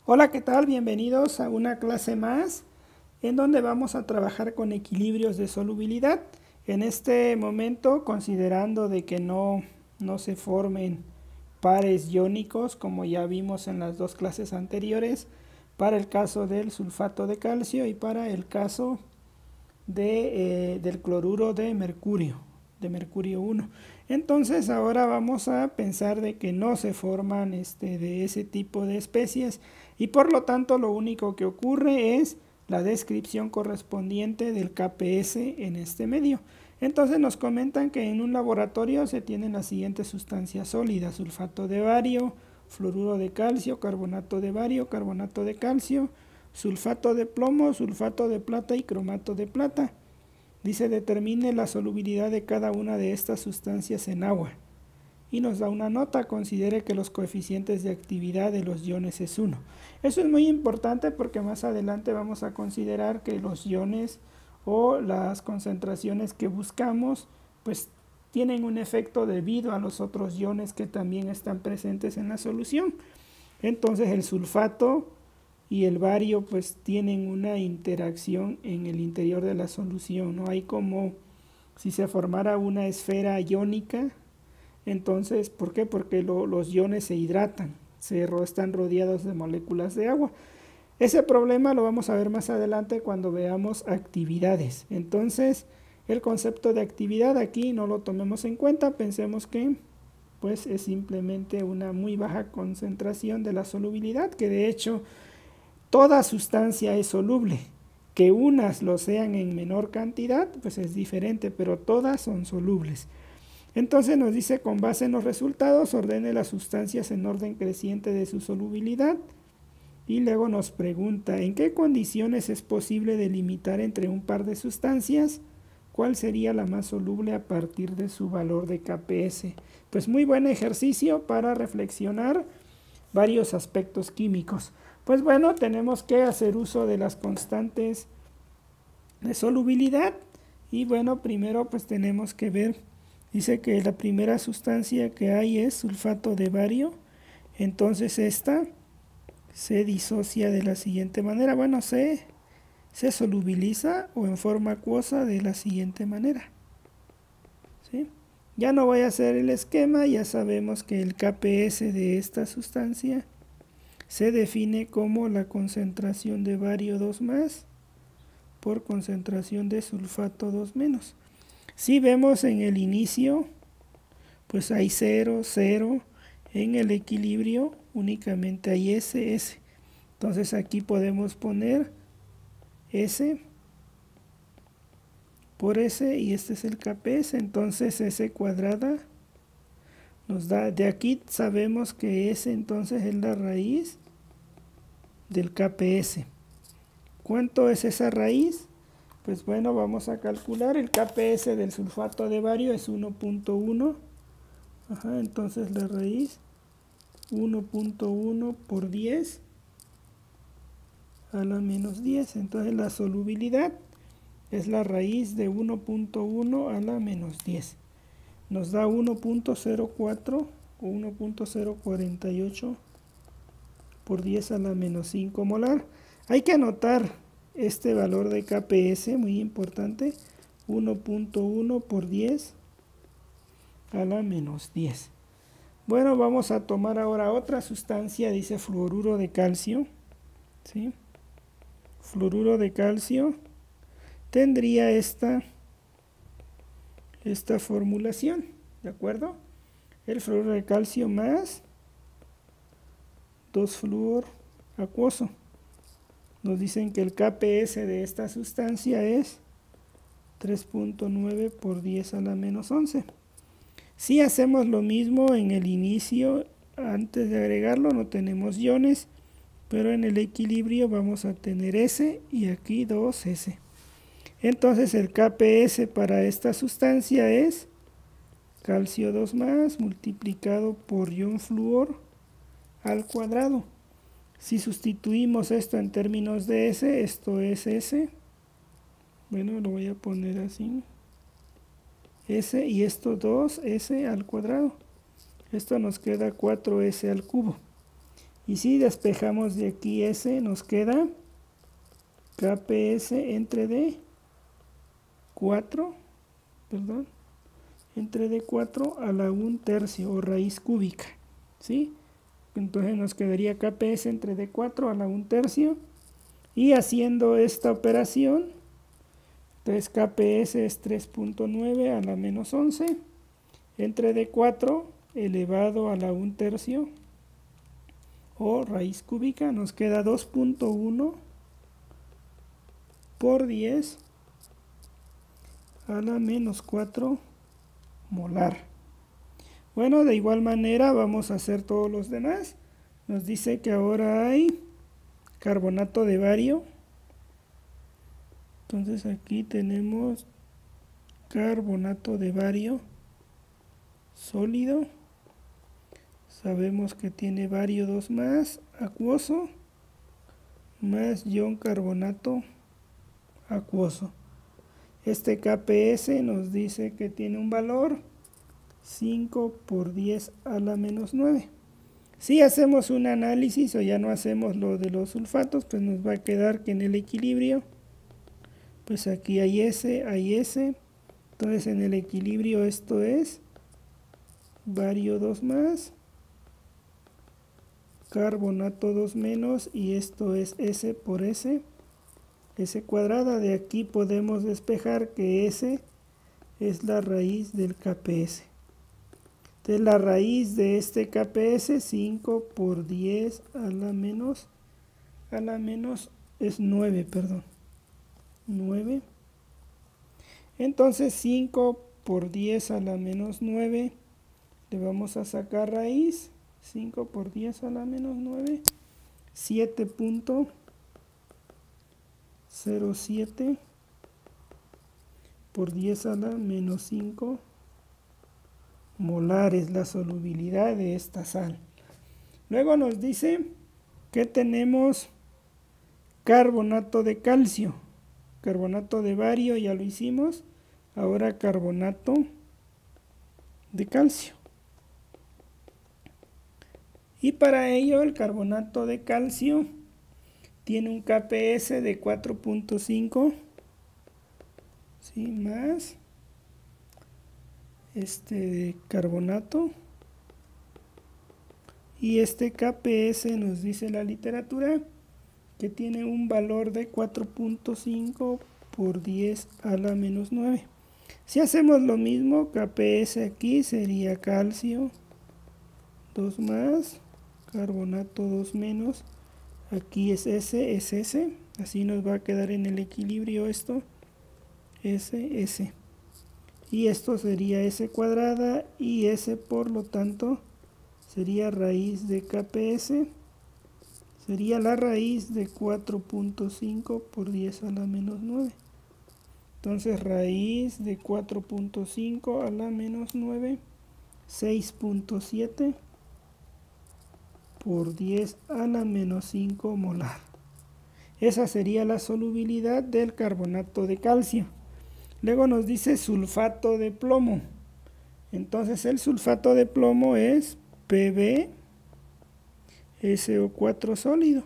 Hola, ¿qué tal? Bienvenidos a una clase más en donde vamos a trabajar con equilibrios de solubilidad. En este momento, considerando de que no se formen pares iónicos como ya vimos en las dos clases anteriores, para el caso del sulfato de calcio y para el caso del cloruro de mercurio 1. Entonces ahora vamos a pensar de que no se forman de ese tipo de especies y por lo tanto lo único que ocurre es la descripción correspondiente del KPS en este medio. Entonces nos comentan que en un laboratorio se tienen las siguientes sustancias sólidas: sulfato de bario, fluoruro de calcio, carbonato de bario, carbonato de calcio, sulfato de plomo, sulfato de plata y cromato de plata. Dice: determine la solubilidad de cada una de estas sustancias en agua. Y nos da una nota: considere que los coeficientes de actividad de los iones es 1. Eso es muy importante porque más adelante vamos a considerar que los iones o las concentraciones que buscamos pues tienen un efecto debido a los otros iones que también están presentes en la solución. Entonces el sulfato y el bario pues tienen una interacción en el interior de la solución, ¿no? Hay como si se formara una esfera iónica. Entonces, ¿por qué? Porque los iones se hidratan, están rodeados de moléculas de agua. Ese problema lo vamos a ver más adelante cuando veamos actividades. Entonces, el concepto de actividad aquí no lo tomemos en cuenta, pensemos que pues es simplemente una muy baja concentración de la solubilidad, que de hecho toda sustancia es soluble. Que unas lo sean en menor cantidad, pues es diferente, pero todas son solubles. Entonces nos dice: con base en los resultados, ordene las sustancias en orden creciente de su solubilidad. Y luego nos pregunta: ¿en qué condiciones es posible delimitar entre un par de sustancias cuál sería la más soluble a partir de su valor de KPS? Pues muy buen ejercicio para reflexionar varios aspectos químicos. Pues bueno, tenemos que hacer uso de las constantes de solubilidad. Y bueno, primero pues tenemos que ver, dice que la primera sustancia que hay es sulfato de bario. Entonces esta se disocia de la siguiente manera. Bueno, se solubiliza o en forma acuosa de la siguiente manera, ¿sí? Ya no voy a hacer el esquema, ya sabemos que el KPS de esta sustancia se define como la concentración de bario 2 más por concentración de sulfato 2 menos. Si vemos en el inicio, pues hay 0, 0. En el equilibrio únicamente hay S, S. Entonces aquí podemos poner S por S y este es el KPS. Entonces S cuadrada nos da, de aquí sabemos que S entonces es la raíz del KPS. ¿Cuánto es esa raíz? Pues bueno, vamos a calcular. El KPS del sulfato de bario es 1.1. Entonces la raíz 1.1 por 10 a la menos 10. Entonces la solubilidad es la raíz de 1.1 a la menos 10. Nos da 1.04 o 1.048 por 10 a la menos 5 molar. Hay que anotar este valor de KPS, muy importante: 1.1 por 10 a la menos 10. Bueno, vamos a tomar ahora otra sustancia, dice fluoruro de calcio, ¿sí? Fluoruro de calcio tendría esta formulación, ¿de acuerdo? El fluoruro de calcio más 2-fluor acuoso. Nos dicen que el KPS de esta sustancia es 3.9 por 10 a la menos 11. Si hacemos lo mismo en el inicio, antes de agregarlo no tenemos iones, pero en el equilibrio vamos a tener S y aquí 2S. Entonces el KPS para esta sustancia es calcio 2 más multiplicado por ion flúor al cuadrado. Si sustituimos esto en términos de S, esto es S. Bueno, lo voy a poner así. S y esto 2S al cuadrado. Esto nos queda 4S al cubo. Y si despejamos de aquí S, nos queda KPS entre D4, perdón, entre D4 a la 1/3 o raíz cúbica, ¿sí? Entonces nos quedaría KPS entre D4 a la 1/3, y haciendo esta operación, entonces KPS es 3.9 a la menos 11 entre D4 elevado a la 1/3 o raíz cúbica, nos queda 2.1 por 10 a la menos 4 molar. Bueno, de igual manera vamos a hacer todos los demás. Nos dice que ahora hay carbonato de bario. Entonces aquí tenemos carbonato de bario sólido. Sabemos que tiene bario 2 más acuoso más ion carbonato acuoso. Este KPS nos dice que tiene un valor 5 por 10 a la menos 9. Si hacemos un análisis o ya no hacemos lo de los sulfatos, pues nos va a quedar que en el equilibrio, pues aquí hay S, hay S. Entonces en el equilibrio esto es bario 2 más, carbonato 2 menos, y esto es S por S cuadrada. De aquí podemos despejar que S es la raíz del KPS. Entonces la raíz de este KPS, 5 por 10 a la menos es 9, perdón. 9. Entonces 5 por 10 a la menos 9, le vamos a sacar raíz. 5 por 10 a la menos 9, 7.07 por 10 a la menos 5 molar es la solubilidad de esta sal. Luego nos dice que tenemos carbonato de calcio, carbonato de bario, ya lo hicimos, ahora carbonato de calcio. Y para ello el carbonato de calcio tiene un KPS de 4.5, ¿sí? Más este carbonato, y este KPS nos dice la literatura que tiene un valor de 4.5 por 10 a la menos 9. Si hacemos lo mismo, KPS aquí sería calcio 2 más, carbonato 2 menos, aquí es S, así nos va a quedar en el equilibrio esto, S. Y esto sería S cuadrada, y S por lo tanto sería raíz de KPS, sería la raíz de 4.5 por 10 a la menos 9. Entonces raíz de 4.5 a la menos 9, 6.7 por 10 a la menos 5 molar. Esa sería la solubilidad del carbonato de calcio. Luego nos dice sulfato de plomo. Entonces el sulfato de plomo es PbSO4 sólido,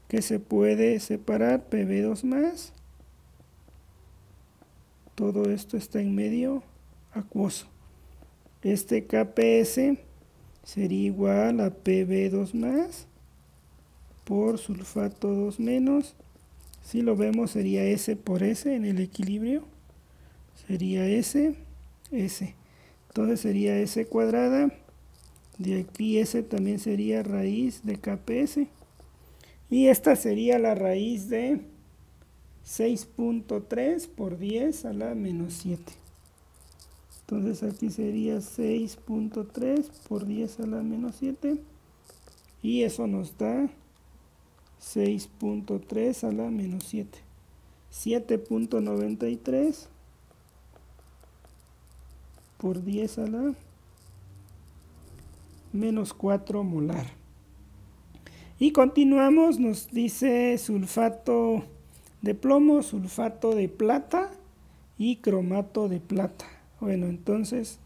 que se puede separar Pb2 más. Todo esto está en medio acuoso. Este KPS sería igual a Pb2 más por sulfato 2 menos. Si lo vemos sería S por S en el equilibrio. Sería S. Entonces sería S cuadrada. De aquí S también sería raíz de KPS. Y esta sería la raíz de 6.3 por 10 a la menos 7. Entonces aquí sería 6.3 por 10 a la menos 7. Y eso nos da 6.3 a la menos 7. 7.93 por 10 a la menos 4 molar. Y continuamos, nos dice sulfato de plomo, sulfato de plata y cromato de plata. Bueno, entonces,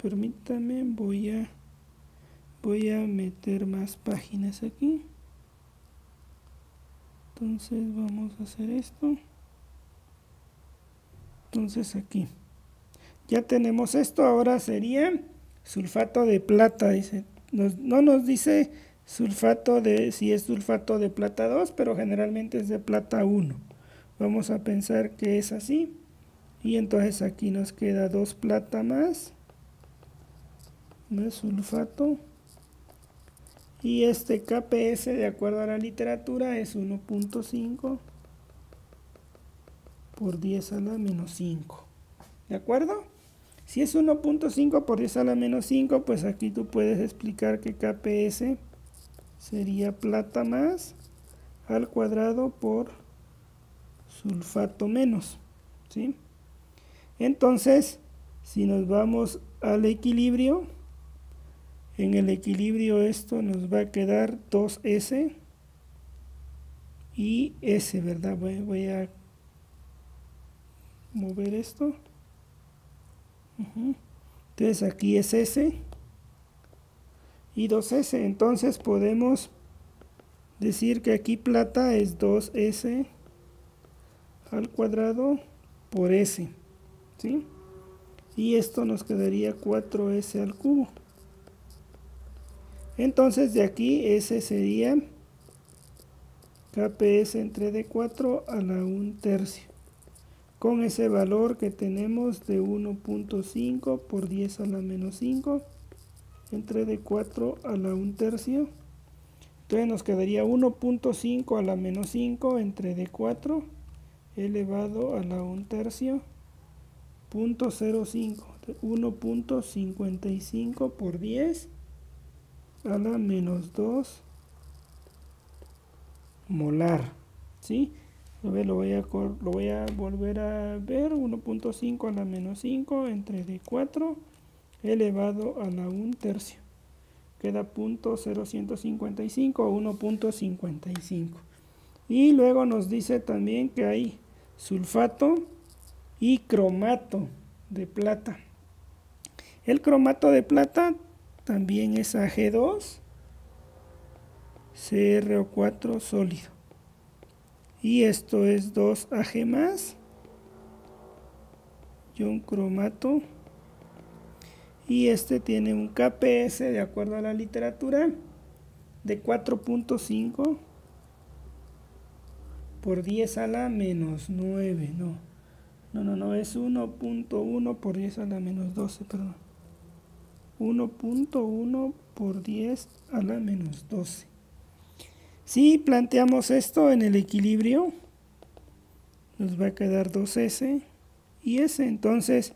permítame, voy Voy a meter más páginas aquí. Entonces vamos a hacer esto. Entonces aquí ya tenemos esto. Ahora sería sulfato de plata. Dice, no nos dice sulfato de, si es sulfato de plata 2, pero generalmente es de plata 1. Vamos a pensar que es así. Y entonces aquí nos queda 2 plata más sulfato. Y este KPS, de acuerdo a la literatura, es 1.5 por 10 a la menos 5. ¿De acuerdo? Si es 1.5 por 10 a la menos 5, pues aquí tú puedes explicar que KPS sería plata más al cuadrado por sulfato menos, ¿sí? Entonces, si nos vamos al equilibrio, en el equilibrio esto nos va a quedar 2S y S, ¿verdad? Voy a mover esto. Entonces aquí es S y 2S. Entonces podemos decir que aquí plata es 2S al cuadrado por S, ¿sí? Y esto nos quedaría 4S al cubo. Entonces de aquí S sería KPS entre D4 a la 1/3. Con ese valor que tenemos de 1.5 por 10 a la menos 5 entre D4 a la 1/3. Entonces nos quedaría 1.5 a la menos 5 entre D4 elevado a la 1/3 .05, 1.55 por 10 a la menos 2 molar, ¿sí? A ver, lo voy a volver a ver. 1.5 a la menos 5 entre D4 elevado a la 1/3. Queda 0.0155 o 1.55. Y luego nos dice también que hay sulfato y cromato de plata. El cromato de plata también es Ag2 CrO4 sólido. Y esto es 2Ag más, ion cromato. Y este tiene un KPS, de acuerdo a la literatura, de 4.5 por 10 a la menos 9. No, es 1.1 por 10 a la menos 12, perdón. 1.1 por 10 a la menos 12. Si planteamos esto en el equilibrio, nos va a quedar 2S y S. Entonces,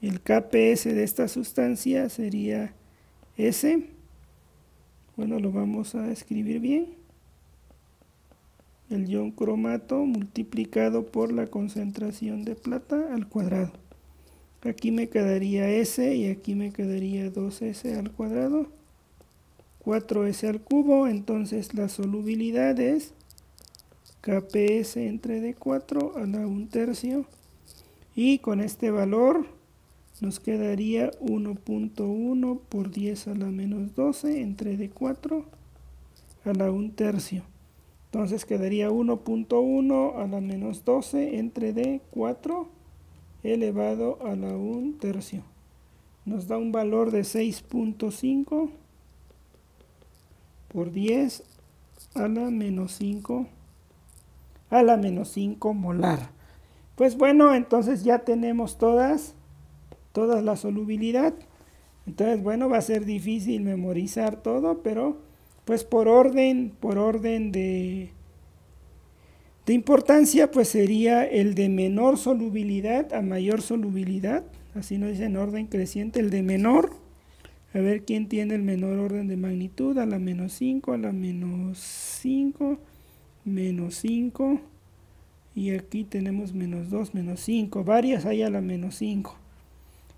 el KPS de esta sustancia sería S. Bueno, lo vamos a escribir bien. El ion cromato multiplicado por la concentración de plata al cuadrado. Aquí me quedaría S y aquí me quedaría 2S al cuadrado. 4S al cubo. Entonces la solubilidad es KPS entre D4 a la 1/3. Y con este valor nos quedaría 1.1 por 10 a la menos 12 entre D4 a la 1/3. Entonces quedaría 1.1 a la menos 12 entre D4 elevado a la 1/3. Nos da un valor de 6.5 por 10 a la menos 5 molar. Pues bueno, entonces ya tenemos todas la solubilidad. Entonces, bueno, va a ser difícil memorizar todo, pero pues por orden de importancia, pues sería el de menor solubilidad a mayor solubilidad. Así nos dice en orden creciente, el de menor. A ver quién tiene el menor orden de magnitud, a la menos 5, a la menos 5, menos 5. Y aquí tenemos menos 2, menos 5. Varias hay a la menos 5.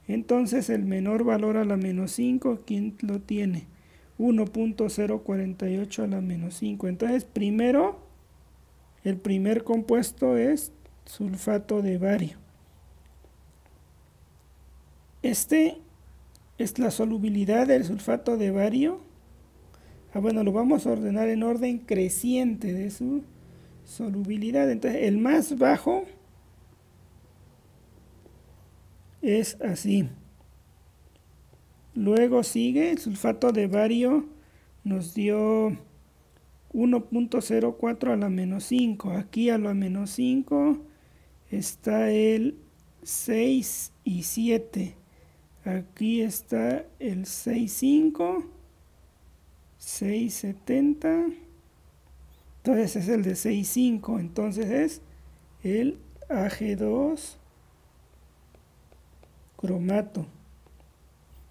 Entonces el menor valor a la menos 5, ¿quién lo tiene? 1.048 a la menos 5. Entonces primero, el primer compuesto es sulfato de bario. Este es la solubilidad del sulfato de bario. Bueno, lo vamos a ordenar en orden creciente de su solubilidad. Entonces, el más bajo es así. Luego sigue el sulfato de bario, nos dio 1.04 a la menos 5. Aquí a la menos 5 está el 6 y 7. Aquí está el 6.5, 6.70. Entonces es el de 6.5. Entonces es el Ag2 cromato.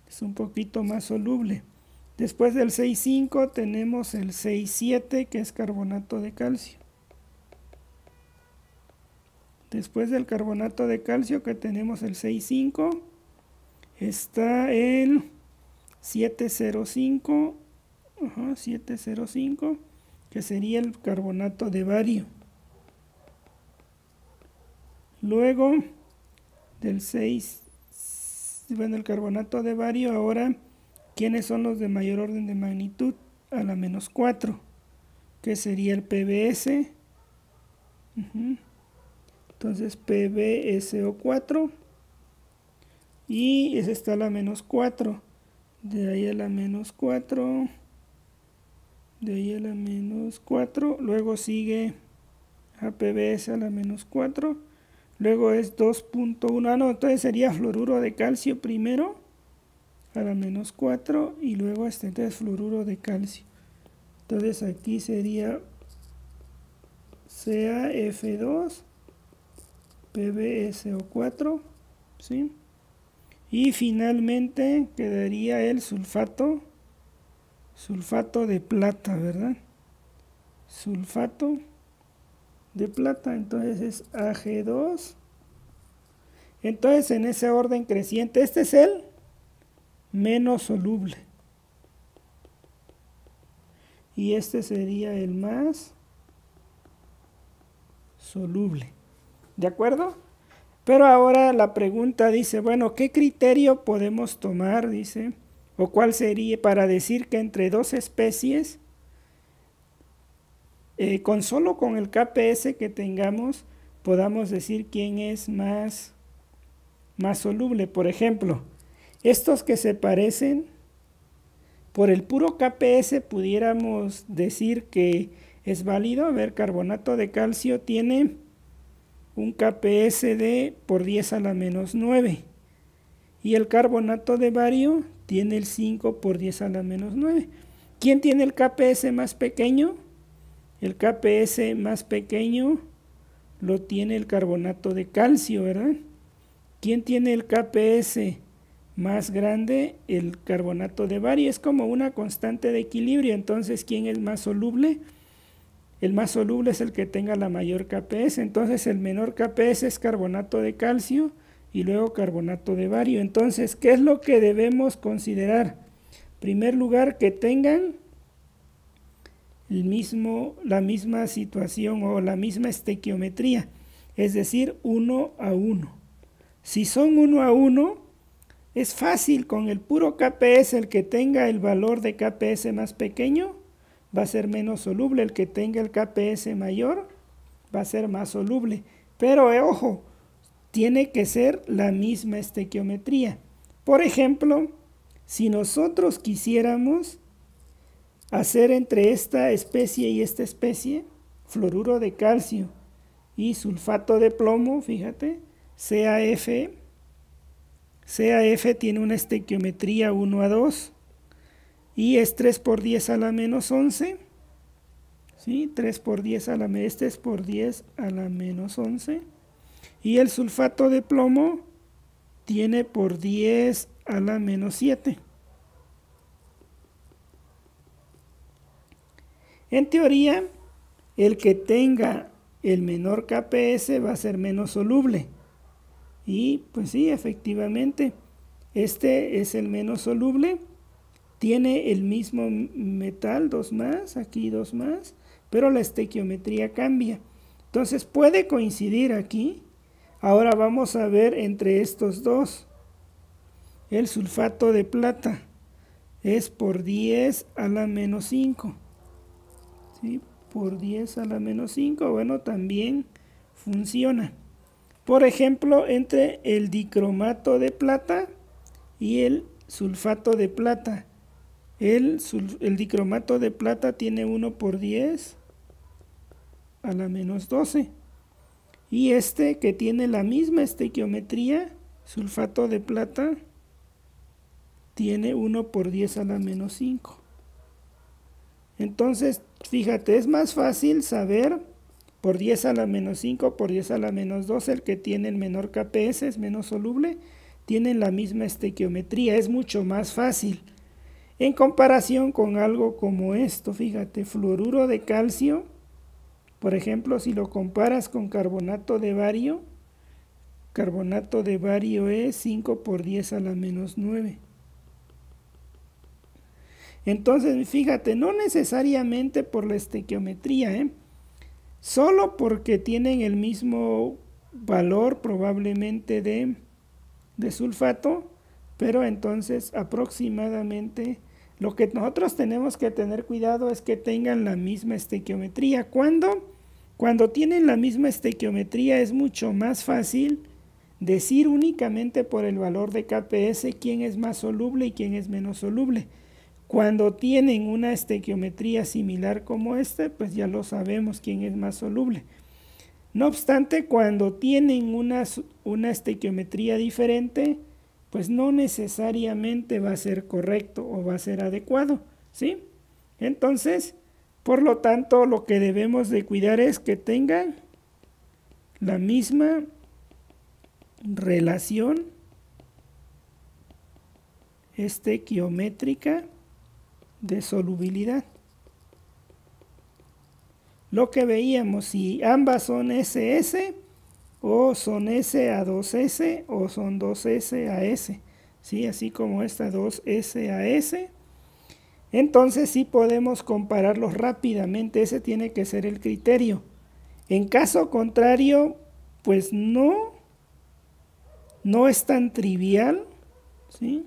Es un poquito más soluble. Después del 6.5 tenemos el 6.7, que es carbonato de calcio. Después del carbonato de calcio, que tenemos el 6.5, está el 7.05, 7.05, que sería el carbonato de bario. Luego del 6, bueno, el carbonato de bario, ahora, ¿quiénes son los de mayor orden de magnitud? A la menos 4, que sería el PbS. Entonces PbSO4, y ese está a la menos 4. De ahí a la menos 4, de ahí a la menos 4, luego sigue PbS a la menos 4, luego es 2.1, no, entonces sería fluoruro de calcio primero, a la menos 4, y luego entonces fluoruro de calcio. Entonces aquí sería CaF2, PbSO4, ¿sí? Y finalmente quedaría el sulfato de plata, ¿verdad? Sulfato de plata, entonces es Ag2. Entonces en ese orden creciente, este es el menos soluble. Y este sería el más soluble. ¿De acuerdo? Pero ahora la pregunta dice, bueno, ¿qué criterio podemos tomar? Dice, o cuál sería para decir que entre dos especies, solo con el KPS que tengamos, podamos decir quién es más soluble. Por ejemplo, estos que se parecen, por el puro KPS pudiéramos decir que es válido. A ver, carbonato de calcio tiene un KPS de por 10 a la menos 9. Y el carbonato de bario tiene el 5 por 10 a la menos 9. ¿Quién tiene el KPS más pequeño? El KPS más pequeño lo tiene el carbonato de calcio, ¿verdad? ¿Quién tiene el KPS más grande? El carbonato de bario. Es como una constante de equilibrio. Entonces, ¿quién es más soluble? El más soluble es el que tenga la mayor KPS. Entonces el menor KPS es carbonato de calcio y luego carbonato de bario. Entonces, ¿qué es lo que debemos considerar? En primer lugar, que tengan la misma situación o la misma estequiometría, es decir, 1 a 1. Si son 1 a 1, es fácil, con el puro KPS, el que tenga el valor de KPS más pequeño va a ser menos soluble, el que tenga el KPS mayor va a ser más soluble. Pero ojo, tiene que ser la misma estequiometría. Por ejemplo, si nosotros quisiéramos hacer entre esta especie y esta especie, fluoruro de calcio y sulfato de plomo, fíjate, CaF tiene una estequiometría 1 a 2. Y es 3 por 10 a la menos 11. ¿Sí? 3 por 10 a la menos, este es por 10 a la menos 11. Y el sulfato de plomo tiene por 10 a la menos 7. En teoría, el que tenga el menor KPS va a ser menos soluble. Y pues sí, efectivamente, este es el menos soluble. Tiene el mismo metal, 2 más, aquí 2 más, pero la estequiometría cambia. Entonces puede coincidir aquí. Ahora vamos a ver entre estos dos. el sulfato de plata es por 10 a la menos 5. ¿Sí? Por 10 a la menos 5, bueno, también funciona. Por ejemplo, entre el dicromato de plata y el sulfato de plata. El dicromato de plata tiene 1 por 10 a la menos 12. Y este que tiene la misma estequiometría, sulfato de plata, tiene 1 por 10 a la menos 5. Entonces, fíjate, es más fácil saber por 10 a la menos 5, por 10 a la menos 12, el que tiene el menor KPS es menos soluble, tienen la misma estequiometría, es mucho más fácil. En comparación con algo como esto, fíjate, fluoruro de calcio, por ejemplo, si lo comparas con carbonato de bario es 5 por 10 a la menos 9. Entonces, fíjate, no necesariamente por la estequiometría, solo porque tienen el mismo valor probablemente de sulfato, pero entonces aproximadamente lo que nosotros tenemos que tener cuidado es que tengan la misma estequiometría. Cuando tienen la misma estequiometría es mucho más fácil decir únicamente por el valor de KPS quién es más soluble y quién es menos soluble. Cuando tienen una estequiometría similar como esta, pues ya lo sabemos quién es más soluble. No obstante, cuando tienen una estequiometría diferente, pues no necesariamente va a ser correcto o va a ser adecuado, ¿sí? Entonces, por lo tanto, lo que debemos de cuidar es que tengan la misma relación estequiométrica de solubilidad. Lo que veíamos, si ambas son SS, o son S a 2S, o son 2S a S, ¿sí? Así como esta 2S a S. Entonces sí podemos compararlos rápidamente, ese tiene que ser el criterio. En caso contrario, pues no es tan trivial, ¿sí?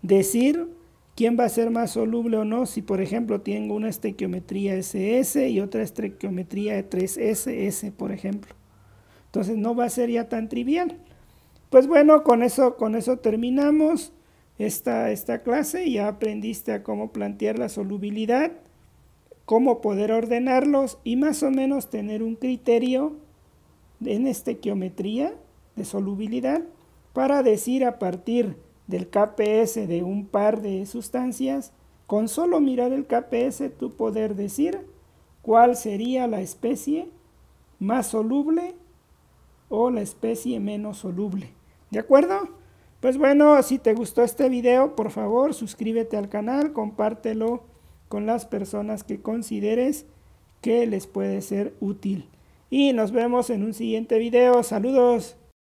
Decir quién va a ser más soluble o no, si por ejemplo tengo una estequiometría SS y otra estequiometría de 3SS, por ejemplo. Entonces no va a ser ya tan trivial. Pues bueno, con eso terminamos esta clase. Ya aprendiste a cómo plantear la solubilidad, cómo poder ordenarlos y más o menos tener un criterio en estequiometría de solubilidad para decir a partir del KPS de un par de sustancias, con solo mirar el KPS tú poder decir cuál sería la especie más soluble o la especie menos soluble. ¿De acuerdo? Pues bueno, si te gustó este video, por favor suscríbete al canal, compártelo con las personas que consideres que les puede ser útil. Y nos vemos en un siguiente video. Saludos.